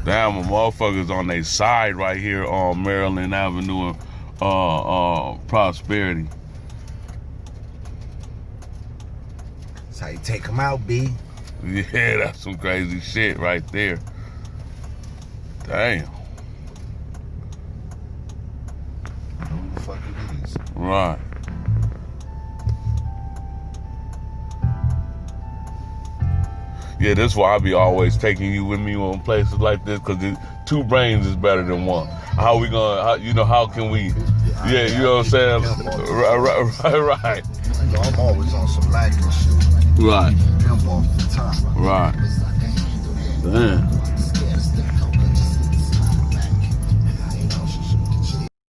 Damn, a motherfuckers on their side right here on Maryland Avenue and Prosperity. That's how you take them out, B. Yeah, that's some crazy shit right there. Damn. Who the fuck it is? Right. Yeah, that's why I be always taking you with me on places like this, because two brains is better than one. How we gonna, how can we, yeah, you know what I'm saying? Right. I'm always on some lacking shit. Right. Him off the top. Right. Damn.